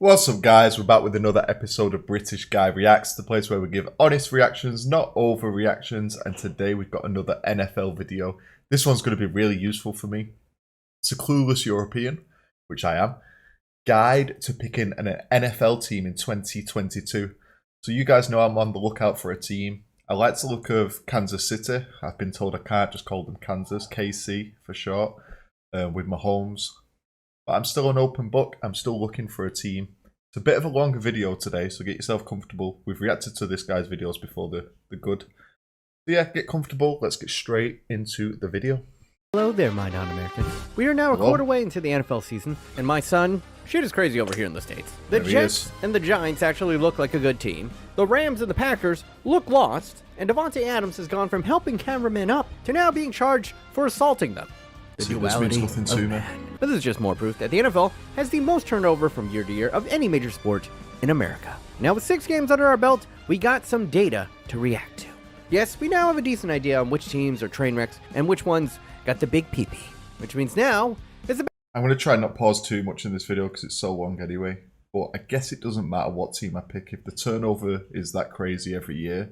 What's up, guys? We're back with another episode of British Guy Reacts, the place where we give honest reactions, not overreactions. And today we've got another NFL video. This one's going to be really useful for me. It's A Clueless European, which I am. Guide to picking an NFL team in 2022. So you guys know I'm on the lookout for a team. I like the look of Kansas City. I've been told I can't just call them Kansas, KC for short, with Mahomes. But I'm still an open book. I'm still looking for a team. It's a bit of a longer video today, so get yourself comfortable. We've reacted to this guy's videos before, the good. So yeah, get comfortable. Let's get straight into the video. Hello there, my non-Americans. We are now a quarter way into the NFL season, and my son, shit is crazy over here in the States. The Jets and the Giants actually look like a good team. The Rams and the Packers look lost, and Davante Adams has gone from helping cameramen up to now being charged for assaulting them. The duality of man. But this is just more proof that the NFL has the most turnover from year to year of any major sport in America. Now with 6 games under our belt, we got some data to react to. Yes, we now have a decent idea on which teams are train wrecks and which ones got the big pee-pee. Which means now is I'm going to try not pause too much in this video because it's so long anyway. But I guess it doesn't matter what team I pick. If the turnover is that crazy every year,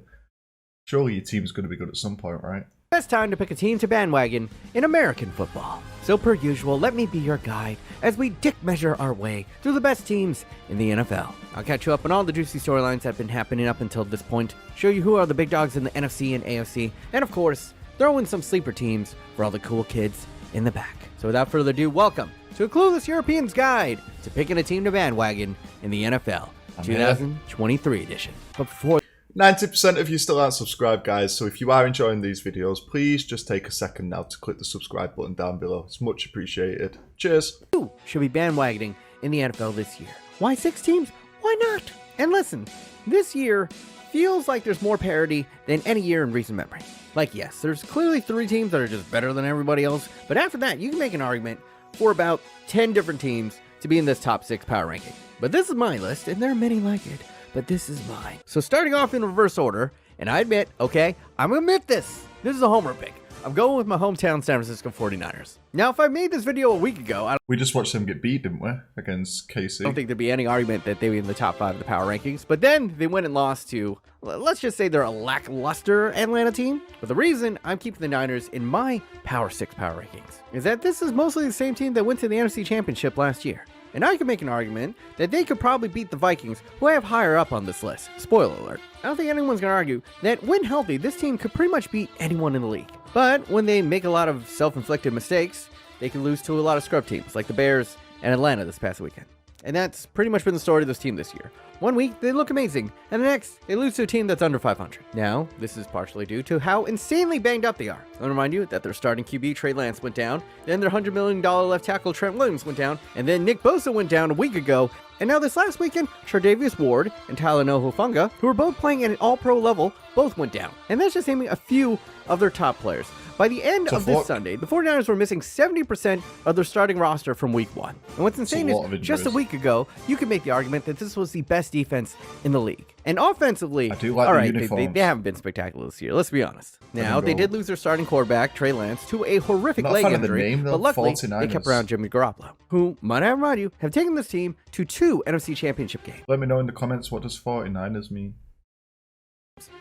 surely your team's going to be good at some point, right? best time to pick a team to bandwagon in American football. So per usual, let me be your guide as we dick measure our way through the best teams in the NFL. I'll catch you up on all the juicy storylines that have been happening up until this point, show you who are the big dogs in the NFC and AFC, and of course, throw in some sleeper teams for all the cool kids in the back. So without further ado, welcome to A Clueless European's Guide to Picking a Team to Bandwagon in the NFL 2023 edition. But before 90% of you still aren't subscribed, guys, so if you are enjoying these videos, please just take a second now to click the subscribe button down below. It's much appreciated. Cheers. Who should be bandwagoning in the NFL this year? Why 6 teams? Why not? And listen, this year feels like there's more parity than any year in recent memory. Like, yes, there's clearly 3 teams that are just better than everybody else, but after that, you can make an argument for about 10 different teams to be in this top 6 power ranking. But this is my list, and there are many like it. But this is mine. So starting off in reverse order, and I admit, okay, I'm gonna admit this is a homer pick. I'm going with my hometown San Francisco 49ers. Now, if I made this video a week ago, we just watched them get beat, didn't we, against KC? I don't think there'd be any argument that they were in the top 5 of the power rankings. But then they went and lost to, let's just say they're a lackluster Atlanta team. But the reason I'm keeping the Niners in my power 6 power rankings is that this is mostly the same team that went to the NFC Championship last year. And I can make an argument that they could probably beat the Vikings, who I have higher up on this list. Spoiler alert. I don't think anyone's going to argue that when healthy, this team could pretty much beat anyone in the league. But when they make a lot of self-inflicted mistakes, they can lose to a lot of scrub teams, like the Bears and Atlanta this past weekend. And that's pretty much been the story of this team this year. One week, they look amazing, and the next, they lose to a team that's under 500. Now, this is partially due to how insanely banged up they are. I'll remind you that their starting QB, Trey Lance, went down, then their $100 million left tackle, Trent Williams, went down, and then Nick Bosa went down a week ago, and now this last weekend, Tre'Davious Ward and Talanoa Hufanga, who are both playing at an all-pro level, both went down. And that's just naming a few of their top players. By the end of this Sunday, the 49ers were missing 70% of their starting roster from week 1. And what's insane is, just a week ago, you could make the argument that this was the best defense in the league. And offensively, all right, they haven't been spectacular this year, let's be honest. Now, they did lose their starting quarterback, Trey Lance, to a horrific leg injury, but luckily, they kept around Jimmy Garoppolo, who, might I remind you, have taken this team to 2 NFC Championship games. Let me know in the comments, what does 49ers mean?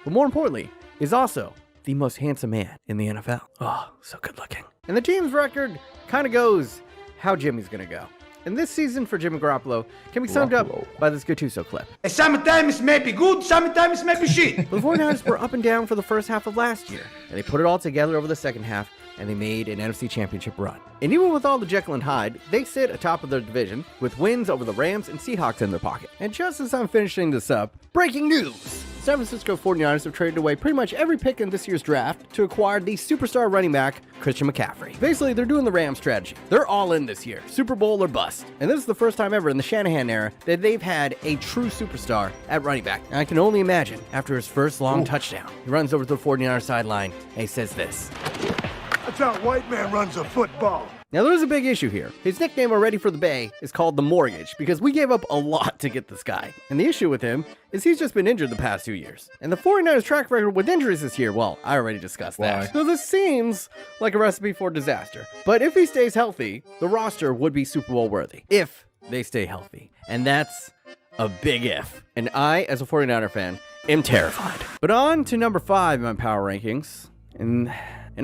But more importantly, is also the most handsome man in the NFL. Oh, so good looking. And the team's record kind of goes how Jimmy's gonna go. And this season for Jimmy Garoppolo can be summed up by this Gattuso clip. Sometimes may be good, sometimes may be shit. The 49ers were up and down for the first half of last year, and they put it all together over the second half, and they made an NFC Championship run. And even with all the Jekyll and Hyde, they sit atop of their division with wins over the Rams and Seahawks in their pocket. And just as I'm finishing this up, breaking news! San Francisco 49ers have traded away pretty much every pick in this year's draft to acquire the superstar running back, Christian McCaffrey. Basically, they're doing the Rams strategy. They're all in this year, Super Bowl or bust. And this is the first time ever in the Shanahan era that they've had a true superstar at running back. And I can only imagine, after his first long touchdown, he runs over to the 49ers sideline and he says this. That's how a white man runs a football. Now, there's a big issue here. His nickname already for the Bay is called the Mortgage because we gave up a lot to get this guy. And the issue with him is he's just been injured the past 2 years. And the 49ers track record with injuries this year, well, I already discussed that. So this seems like a recipe for disaster. But if he stays healthy, the roster would be Super Bowl worthy. If they stay healthy. And that's a big if. And I, as a 49er fan, am terrified. But on to number 5 in my power rankings. And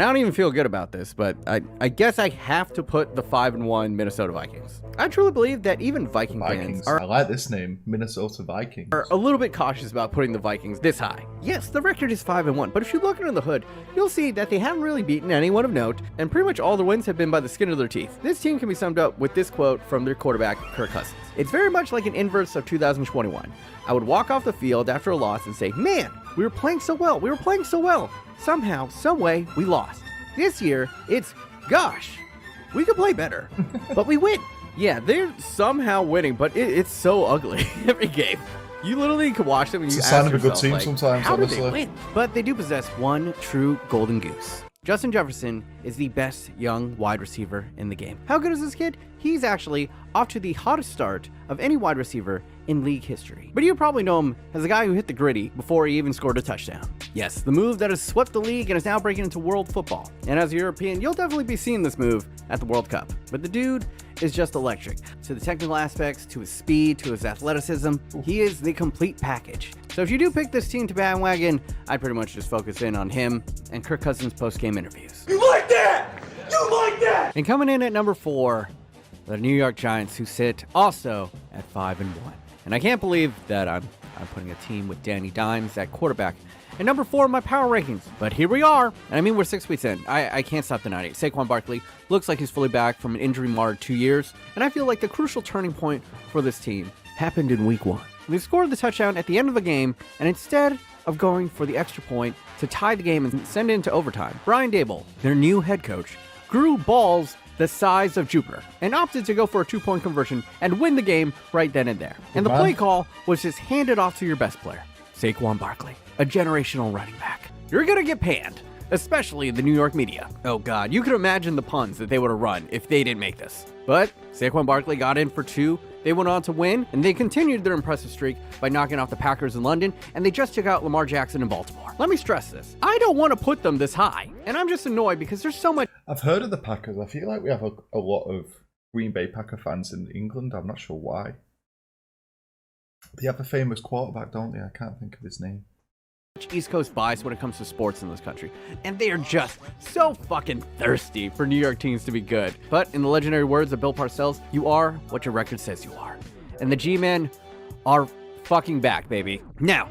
I don't even feel good about this, but I guess I have to put the 5-1 Minnesota Vikings. I truly believe that even Viking fans I like this name, Minnesota Vikings. are a little bit cautious about putting the Vikings this high. Yes, the record is 5-1, but if you look under the hood, you'll see that they haven't really beaten anyone of note, and pretty much all their wins have been by the skin of their teeth. This team can be summed up with this quote from their quarterback, Kirk Cousins. It's very much like an inverse of 2021. I would walk off the field after a loss and say, man, we were playing so well. Somehow, someway, we lost. This year, it's, gosh, we could play better, but we win. Yeah, they're somehow winning, but it's so ugly every game. You literally could watch them and It's you a ask sign of a good yourself, team like, sometimes, how honestly. did they win? But they do possess one true golden goose. Justin Jefferson is the best young wide receiver in the game. How good is this kid? He's actually off to the hottest start of any wide receiver in league history. But you probably know him as the guy who hit the gritty before he even scored a touchdown. Yes, the move that has swept the league and is now breaking into world football. And as a European, you'll definitely be seeing this move at the World Cup. But the dude is just electric. To the technical aspects, to his speed, to his athleticism, he is the complete package. So if you do pick this team to bandwagon, I'd pretty much just focus in on him and Kirk Cousins' post-game interviews. You like that? You like that? And coming in at number 4, the New York Giants, who sit also at 5-1. And I can't believe that I'm putting a team with Danny Dimes at quarterback at number 4 in my power rankings. But here we are. And I mean, we're 6 weeks in. I can't stop denying it. Saquon Barkley looks like he's fully back from an injury-marred 2 years. And I feel like the crucial turning point for this team happened in week 1. They scored the touchdown at the end of the game, and instead of going for the extra point to tie the game and send it into overtime, Brian Daboll, their new head coach, grew balls the size of Jupiter and opted to go for a 2-point conversion and win the game right then and there. And the play call was just hand it off to your best player, Saquon Barkley, a generational running back. You're gonna get panned, especially the New York media. Oh God, you could imagine the puns that they would have run if they didn't make this. But Saquon Barkley got in for 2. They went on to win, and they continued their impressive streak by knocking off the Packers in London, and they just took out Lamar Jackson in Baltimore. Let me stress this. I don't want to put them this high, and I'm just annoyed because there's so much. I've heard of the Packers. I feel like we have a lot of Green Bay Packer fans in England. I'm not sure why. They have a famous quarterback, don't they? I can't think of his name. East Coast bias when it comes to sports in this country, and they are just so fucking thirsty for New York teams to be good. But in the legendary words of Bill Parcells, you are what your record says you are. And the G-men are fucking back, baby. Now.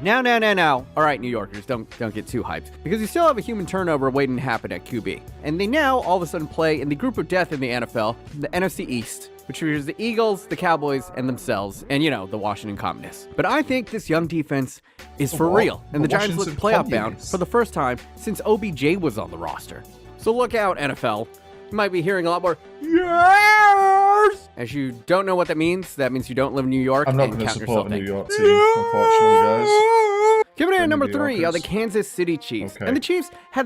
All right, New Yorkers, don't get too hyped, because you still have a human turnover waiting to happen at QB. And they now all of a sudden play in the group of death in the NFL, the NFC East, which features the Eagles, the Cowboys, and themselves, and, the Washington Communists. But I think this young defense is for real, and the Giants look playoff bound for the first time since OBJ was on the roster. So look out, NFL. You might be hearing a lot more yes! As you don't know what that means. That means you don't live in New York. I'm not and going to count support yourself a New in. York team, unfortunately, guys. Coming in at number New 3 are the Yorkers. Kansas City Chiefs. Okay. And the Chiefs had...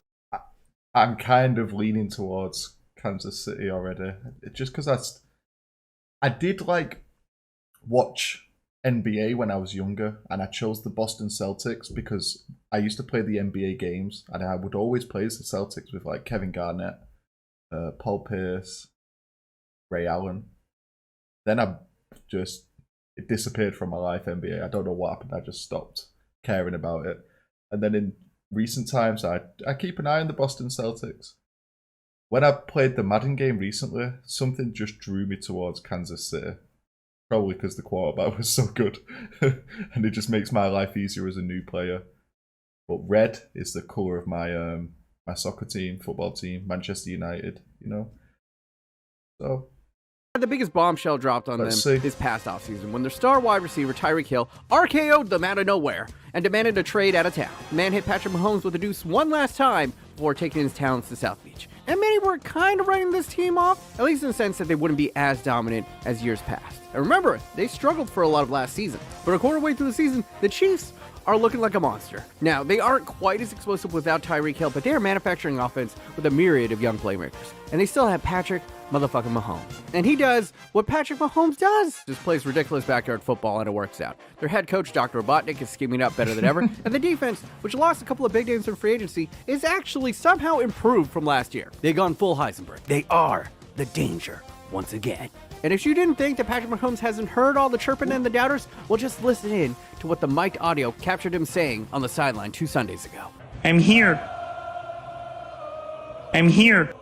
I'm kind of leaning towards Kansas City already. Just because I did watch NBA when I was younger, and I chose the Boston Celtics because I used to play the NBA games, and I would always play as the Celtics with Kevin Garnett, Paul Pierce, Ray Allen. Then it disappeared from my life, NBA. I don't know what happened. I just stopped caring about it. And then in recent times, I keep an eye on the Boston Celtics. When I played the Madden game recently, something just drew me towards Kansas City. Probably because the quarterback was so good. And it just makes my life easier as a new player. But red is the colour of my my soccer team, football team, Manchester United, So the biggest bombshell dropped on them Let's see. this past offseason when their star wide receiver Tyreek Hill RKO'd them out of nowhere and demanded a trade out of town. The man hit Patrick Mahomes with a deuce one last time before taking his talents to South Beach. And many were kind of writing this team off, at least in the sense that they wouldn't be as dominant as years past. And remember, they struggled for a lot of last season. But a quarter way through the season, the Chiefs are looking like a monster. Now, they aren't quite as explosive without Tyreek Hill, but they are manufacturing offense with a myriad of young playmakers. And they still have Patrick motherfucking Mahomes. And he does what Patrick Mahomes does. Just plays ridiculous backyard football and it works out. Their head coach, Dr. Robotnik, is scheming up better than ever. And the defense, which lost a couple of big names in free agency, is actually somehow improved from last year. They've gone full Heisenberg. They are the danger once again. And if you didn't think that Patrick Mahomes hasn't heard all the chirping and the doubters, well, just listen in to what the mic'd audio captured him saying on the sideline 2 Sundays ago. I'm here. I'm here.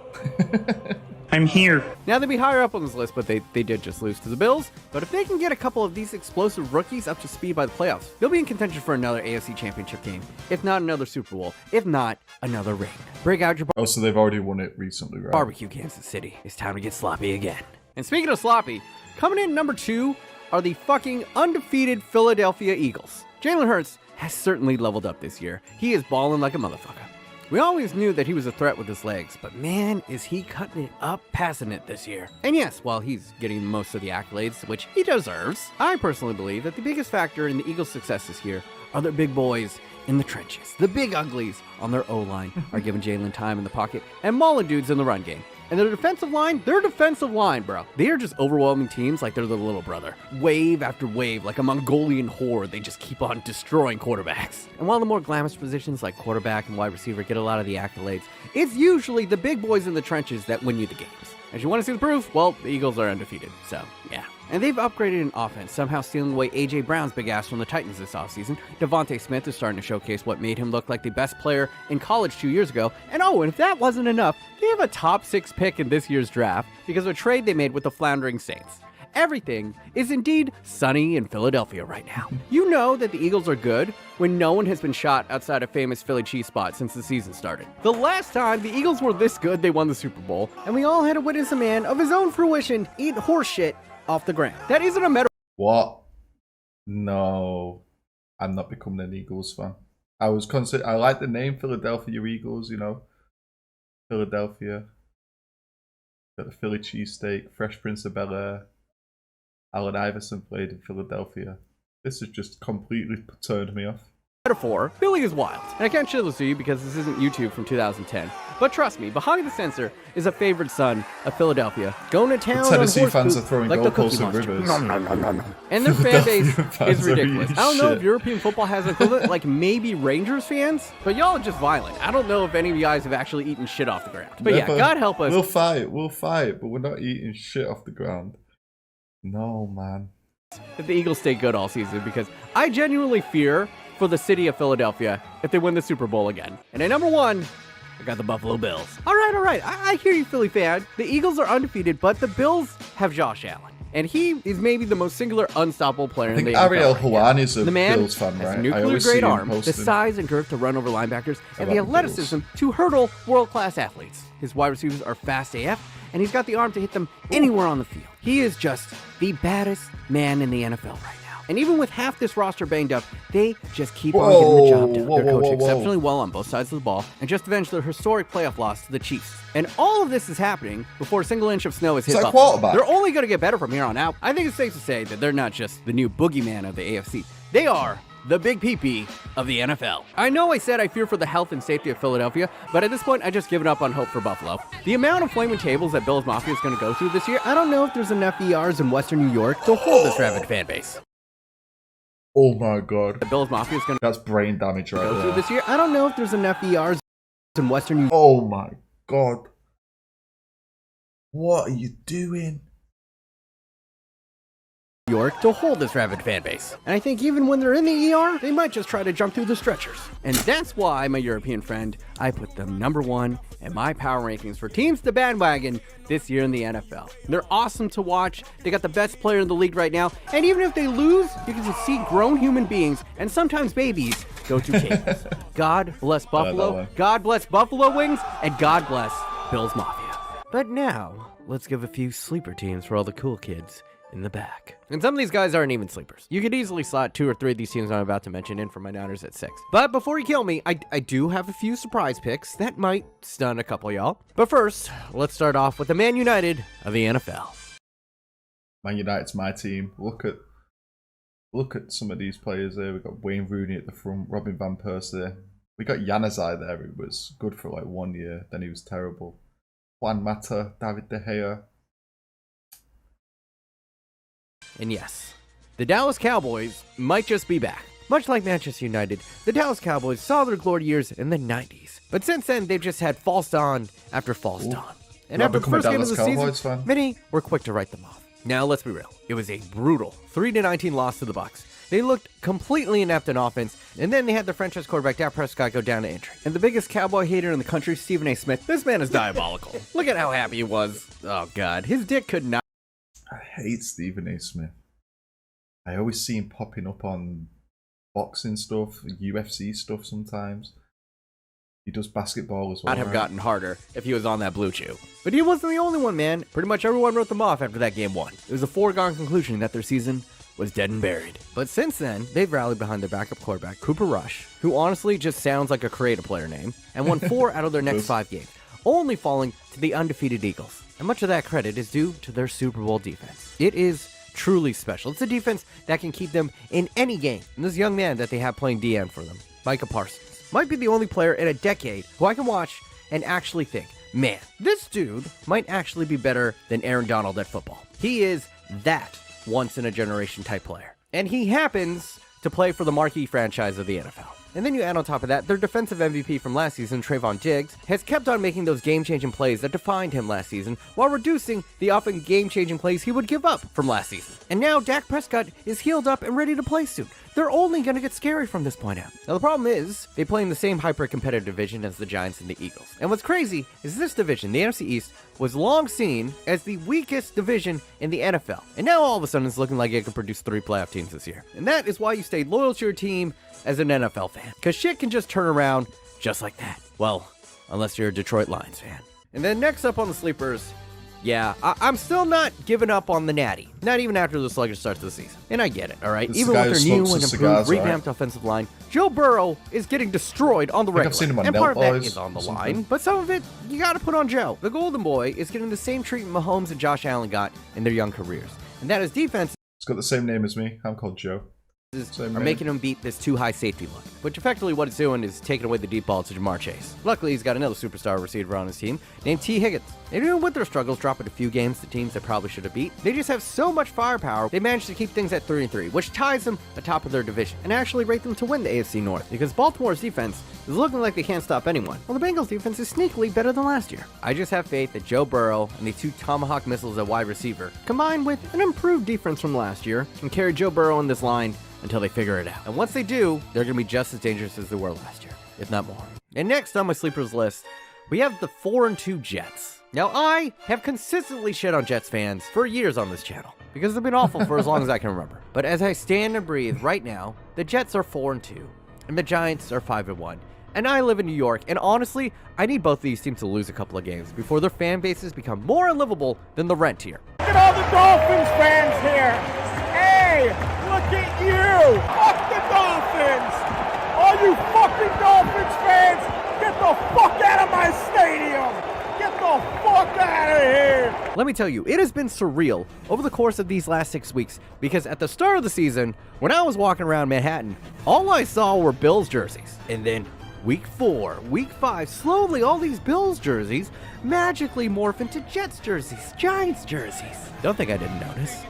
I'm here. Now, they'd be higher up on this list, but they did just lose to the Bills. But if they can get a couple of these explosive rookies up to speed by the playoffs, they'll be in contention for another AFC Championship game. If not another Super Bowl. If not, another ring. Break out your Oh, so they've already won it recently, right? barbecue, Kansas City. It's time to get sloppy again. And speaking of sloppy, coming in number 2 are the fucking undefeated Philadelphia Eagles. Jalen Hurts has certainly leveled up this year. He is balling like a motherfucker. We always knew that he was a threat with his legs, but man, is he cutting it up passing it this year. And yes, while he's getting most of the accolades, which he deserves, I personally believe that the biggest factor in the Eagles' success this year are their big boys in the trenches. The big uglies on their O-line are giving Jalen time in the pocket and mauling dudes in the run game. And their defensive line, bro. They are just overwhelming teams like they're the little brother. Wave after wave, like a Mongolian horde, they just keep on destroying quarterbacks. And while the more glamorous positions like quarterback and wide receiver get a lot of the accolades, it's usually the big boys in the trenches that win you the games. If you want to see the proof, well, the Eagles are undefeated, so yeah. And they've upgraded in offense, somehow stealing away A.J. Brown's big ass from the Titans this offseason. Devontae Smith is starting to showcase what made him look like the best player in college 2 years ago. And if that wasn't enough, they have a top 6 pick in this year's draft because of a trade they made with the floundering Saints. Everything is indeed sunny in Philadelphia right now. You know that the Eagles are good when no one has been shot outside a famous Philly cheese spot since the season started. The last time the Eagles were this good, they won the Super Bowl, and we all had to witness a man of his own fruition eat horse shit off the ground. That isn't a metaphor. What? No. I'm not becoming an Eagles fan. I like the name Philadelphia Eagles, you know. Philadelphia. Got the Philly cheesesteak, Fresh Prince of Bel-Air. Allen Iverson played in Philadelphia. This has just completely turned me off. Philly is wild. And I can't show this to you because this isn't YouTube from 2010. But trust me, behind the censor is a favored son of Philadelphia going to town. The Tennessee on fans poop are throwing like goalposts at Rivers. And their fan base is ridiculous. I don't know shit. if European football has an equivalent, like maybe Rangers fans, but y'all are just violent. I don't know if any of you guys have actually eaten shit off the ground. But yeah, God help us. We'll fight, but we're not eating shit off the ground. No, man. If the Eagles stay good all season, because I genuinely fear for the city of Philadelphia if they win the Super Bowl again. And at number 1, I got the Buffalo Bills. All right. I hear you, Philly fan. The Eagles are undefeated, but the Bills have Josh Allen. And he is maybe the most singular, unstoppable player in the NFL. Ariel Hawani is a the man Bills fan, has right? a nuclear-grade arm, the size and girth to run over linebackers, and the athleticism to hurdle world-class athletes. His wide receivers are fast AF, and he's got the arm to hit them anywhere on the field. He is just the baddest man in the NFL right now. And even with half this roster banged up, they just keep on getting the job done. They're coached exceptionally well on both sides of the ball and just avenged their historic playoff loss to the Chiefs. And all of this is happening before a single inch of snow is hit It's like Buffalo. quarterback. They're only going to get better from here on out. I think it's safe to say that they're not just the new boogeyman of the AFC. They are the big PP of the NFL. I know I said I fear for the health and safety of Philadelphia, but at this point, I just given up on hope for Buffalo. The amount of flaming tables that Bills Mafia is going to go through this year, I don't know if there's enough ERs in Western New York to hold this rabid fan base. Oh my god. The Bills Mafia is going to That's brain damage right go through there. this year. I don't know if there's enough ERs in Western New Oh my god. What are you doing? York to hold this rabid fan base. And I think even when they're in the ER, they might just try to jump through the stretchers. And that's why, my European friend, I put them number 1 in my power rankings for teams to bandwagon this year in the NFL. They're awesome to watch. They got the best player in the league right now. And even if they lose, you can just see grown human beings, and sometimes babies, go to tables. God bless Buffalo, God bless Buffalo Wings, and God bless Bills Mafia. But now, let's give a few sleeper teams for all the cool kids in the back. And some of these guys aren't even sleepers. You could easily slot 2 or 3 of these teams I'm about to mention in for my Niners at 6. But before you kill me, I do have a few surprise picks that might stun a couple of y'all. But first, let's start off with the Man United of the NFL. Man United's my team. Look at some of these players there. We've got Wayne Rooney at the front, Robin Van Persie. We got Januzaj there, who was good for like 1 year, then he was terrible. Juan Mata, David De Gea. And yes, the Dallas Cowboys might just be back. Much like Manchester United, the Dallas Cowboys saw their glory years in the 90s. But since then, they've just had false dawn after false dawn. And after the first game of the season, many were quick to write them off. Now, let's be real. It was a brutal 3-19 loss to the Bucs. They looked completely inept in offense, and then they had their franchise quarterback, Dak Prescott, go down to injury. And the biggest Cowboy hater in the country, Stephen A. Smith, this man is diabolical. Look at how happy he was. Oh, God. His dick could not. I hate Stephen A. Smith. I always see him popping up on boxing stuff, UFC stuff sometimes. He does basketball as well. I'd have gotten harder if he was on that blue chew. But he wasn't the only one, man. Pretty much everyone wrote them off after that game 1. It was a foregone conclusion that their season was dead and buried. But since then, they've rallied behind their backup quarterback, Cooper Rush, who honestly just sounds like a creative player name, and won 4 out of their next 5 games, only falling to the undefeated Eagles. And much of that credit is due to their Super Bowl defense. It is truly special. It's a defense that can keep them in any game. And this young man that they have playing DN for them, Micah Parsons, might be the only player in a decade who I can watch and actually think, man, this dude might actually be better than Aaron Donald at football. He is that once-in-a-generation type player. And he happens to play for the marquee franchise of the NFL. And then you add on top of that, their defensive MVP from last season, Trayvon Diggs, has kept on making those game-changing plays that defined him last season, while reducing the often game-changing plays he would give up from last season. And now Dak Prescott is healed up and ready to play soon. They're only going to get scary from this point out. Now the problem is, they play in the same hyper-competitive division as the Giants and the Eagles. And what's crazy is this division, the NFC East, was long seen as the weakest division in the NFL. And now all of a sudden it's looking like it can produce 3 playoff teams this year. And that is why you stay loyal to your team as an NFL fan. Because shit can just turn around just like that. Well, unless you're a Detroit Lions fan. And then next up on the sleepers, yeah, I'm still not giving up on the Natty. Not even after the sluggish start to the season. And I get it, all right? This Even guy with who their new smokes and the improved, cigars, revamped offensive line, Joe Burrow is getting destroyed on the I think I've regular. seen him on And Nelk part of that Boys is on the or something. line, but some of it, you gotta put on Joe. The Golden Boy is getting the same treatment Mahomes and Josh Allen got in their young careers. And that is defense It's got the same name as me. I'm called Joe. are making him beat this too high safety look, which effectively what it's doing is taking away the deep ball to Jamar Chase. Luckily, he's got another superstar receiver on his team named T. Higgins. And even with their struggles dropping a few games to teams they probably should have beat, they just have so much firepower, they managed to keep things at 3-3, which ties them atop of their division, and actually rate them to win the AFC North, because Baltimore's defense is looking like they can't stop anyone, while the Bengals' defense is sneakily better than last year. I just have faith that Joe Burrow and the 2 Tomahawk missiles at wide receiver, combined with an improved defense from last year, can carry Joe Burrow in this line until they figure it out. And once they do, they're going to be just as dangerous as they were last year, if not more. And next on my sleepers list, we have the 4-2 Jets. Now, I have consistently shit on Jets fans for years on this channel, because they've been awful for as long as I can remember. But as I stand and breathe right now, the Jets are 4-2, and the Giants are 5-1. And I live in New York, and honestly, I need both of these teams to lose a couple of games before their fan bases become more unlivable than the rent here. Look at all the Dolphins fans here. Hey, look at you. Fuck the Dolphins. All you fucking Dolphins fans, get the fuck out of my stadium. Get the fuck out of here. Let me tell you, it has been surreal over the course of these last 6 weeks, because at the start of the season, when I was walking around Manhattan, all I saw were Bills jerseys. And then Week 4, Week 5, slowly all these Bills jerseys magically morph into Jets jerseys, Giants jerseys. Don't think I didn't notice.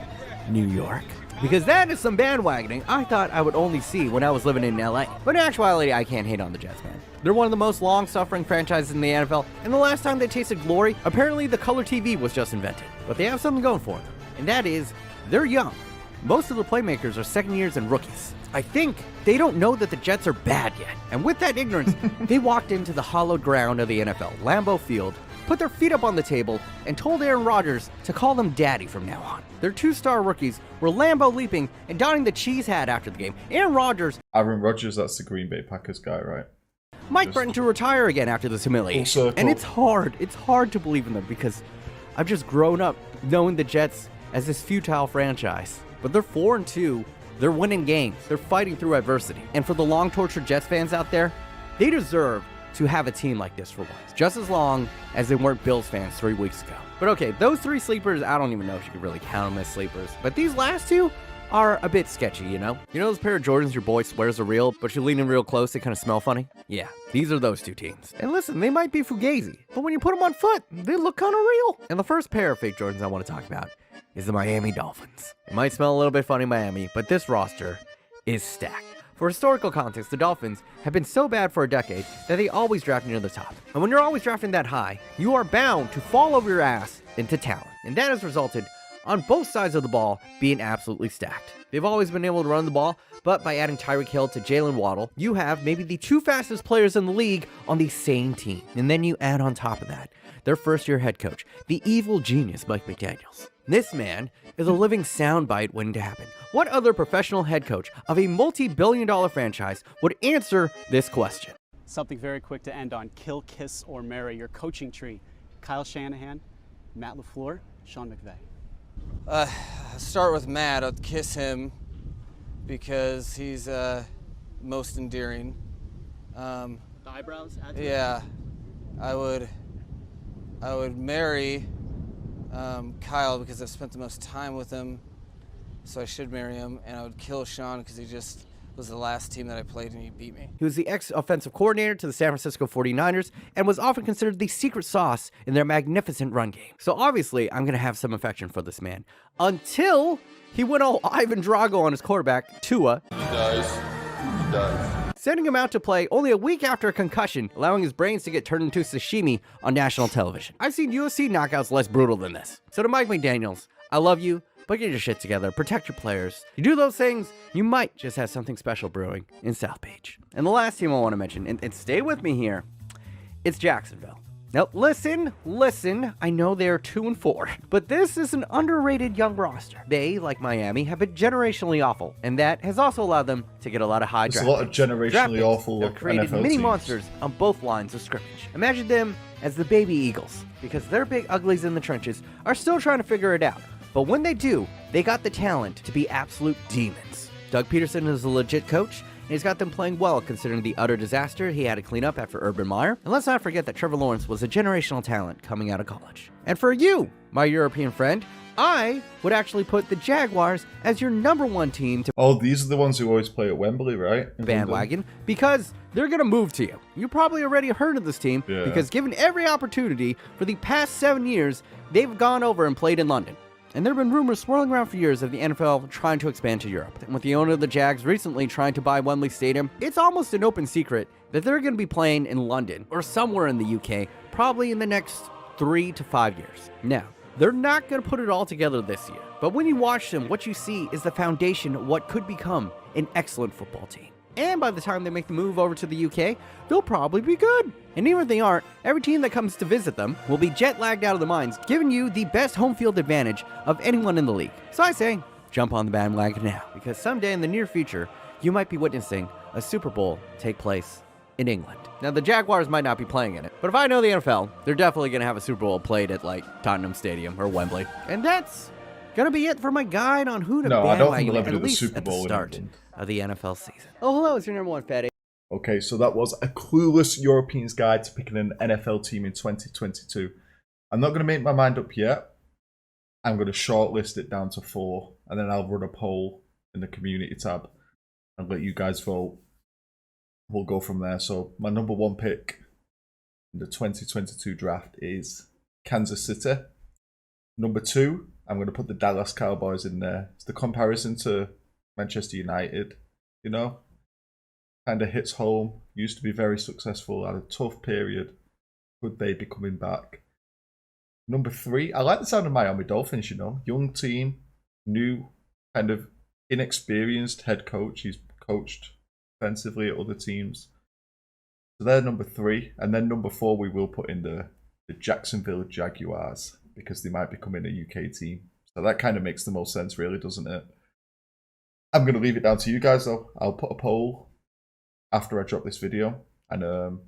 New York. Because that is some bandwagoning I thought I would only see when I was living in LA. But in actuality, I can't hate on the Jets, man. They're one of the most long-suffering franchises in the NFL, and the last time they tasted glory, apparently the color TV was just invented. But they have something going for them, and that is, they're young. Most of the playmakers are second years and rookies. I think they don't know that the Jets are bad yet. And with that ignorance, they walked into the hallowed ground of the NFL, Lambeau Field, put their feet up on the table, and told Aaron Rodgers to call them daddy from now on. Their 2-star rookies were Lambeau leaping and donning the cheese hat after the game. Aaron Rodgers, That's the Green Bay Packers guy, right? might threaten to retire again after this humiliation. And it's hard to believe in them, because I've just grown up knowing the Jets as this futile franchise. But they're 4-2. They're winning games. They're fighting through adversity. And for the long-tortured Jets fans out there, they deserve to have a team like this for once. Just as long as they weren't Bills fans 3 weeks ago. But okay, those 3 sleepers, I don't even know if you could really count them as sleepers. But these last 2 are a bit sketchy, you know? You know those pair of Jordans your boy swears are real, but you lean in real close, they kind of smell funny? Yeah, these are those 2 teams. And listen, they might be fugazi, but when you put them on foot, they look kind of real. And the first pair of fake Jordans I want to talk about is the Miami Dolphins. It might smell a little bit funny in Miami, but this roster is stacked. For historical context, the Dolphins have been so bad for a decade that they always draft near the top. And when you're always drafting that high, you are bound to fall over your ass into talent. And that has resulted on both sides of the ball being absolutely stacked. They've always been able to run the ball, but by adding Tyreek Hill to Jalen Waddle, you have maybe the two fastest players in the league on the same team. And then you add on top of that their first-year head coach, the evil genius Mike McDaniels. This man is a living soundbite waiting to happen. What other professional head coach of a multi-billion-dollar franchise would answer this question? Something very quick to end on. Kill, kiss, or marry your coaching tree. Kyle Shanahan, Matt LaFleur, Sean McVay. Start with Matt. I'd kiss him because he's most endearing. The eyebrows? Yeah, I would marry Kyle because I've spent the most time with him, so I should marry him. And I would kill Sean because he just was the last team that I played and he beat me. He was the ex-offensive coordinator to the San Francisco 49ers and was often considered the secret sauce in their magnificent run game. So obviously, I'm going to have some affection for this man. Until he went all Ivan Drago on his quarterback, Tua. He does. Sending him out to play only a week after a concussion, allowing his brains to get turned into sashimi on national television. I've seen UFC knockouts less brutal than this. So to Mike McDaniels, I love you, but get your shit together, protect your players. You do those things, you might just have something special brewing in South Beach. And the last team I want to mention, and stay with me here, it's Jacksonville. Now, listen, I know they're 2-4, but this is an underrated young roster. They, like Miami, have been generationally awful, and that has also allowed them to get a lot of high draft There's a lot of picks. generationally Draft picks awful have created NFL mini teams. monsters on both lines of scrimmage. Imagine them as the baby Eagles, because their big uglies in the trenches are still trying to figure it out. But when they do, they got the talent to be absolute demons. Doug Peterson is a legit coach, and he's got them playing well considering the utter disaster he had to clean up after Urban Meyer. And let's not forget that Trevor Lawrence was a generational talent coming out of college. And for you, my European friend, I would actually put the Jaguars as your #1 team to Oh, these are the ones who always play at Wembley, right? In bandwagon because they're going to move to you. You probably already heard of this team Yeah. because given every opportunity for the past 7 years, they've gone over and played in London. And there have been rumors swirling around for years of the NFL trying to expand to Europe. And with the owner of the Jags recently trying to buy Wembley Stadium, it's almost an open secret that they're going to be playing in London or somewhere in the UK, probably in the next 3 to 5 years. Now, they're not going to put it all together this year. But when you watch them, what you see is the foundation of what could become an excellent football team. And by the time they make the move over to the UK, they'll probably be good. And even if they aren't, every team that comes to visit them will be jet lagged out of their minds, giving you the best home field advantage of anyone in the league. So I say, jump on the bandwagon now, because someday in the near future, you might be witnessing a Super Bowl take place in England. Now, the Jaguars might not be playing in it, but if I know the NFL, they're definitely going to have a Super Bowl played at, like, Tottenham Stadium or Wembley. And that's going to be it for my guide on who to No, I don't think bandwagon they'll ever do at the least Super at the Bowl in start England. of the NFL season. Oh, hello, it's your #1 fatty. Okay, so that was A Clueless European's Guide to Picking an NFL Team in 2022. I'm not going to make my mind up yet. I'm going to shortlist it down to 4, and then I'll run a poll in the community tab and let you guys vote. We'll go from there. So my #1 pick in the 2022 draft is Kansas City. #2, I'm going to put the Dallas Cowboys in there. It's the comparison to Manchester United, you know? Kind of hits home. Used to be very successful, had a tough period. Could they be coming back? #3, I like the sound of Miami Dolphins, you know. Young team, new, kind of inexperienced head coach. He's coached offensively at other teams. So they're #3. And then #4, we will put in the Jacksonville Jaguars, because they might become a UK team. So that kind of makes the most sense, really, doesn't it? I'm going to leave it down to you guys, though. I'll put a poll after I drop this video, and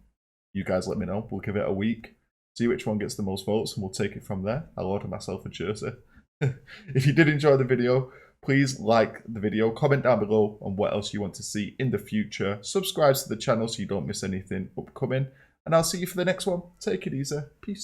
you guys let me know. We'll give it a week, see which one gets the most votes, and we'll take it from there. I'll order myself a jersey. If you did enjoy the video, please like the video, comment down below on what else you want to see in the future, subscribe to the channel so you don't miss anything upcoming, and I'll see you for the next one. Take it easy. Peace.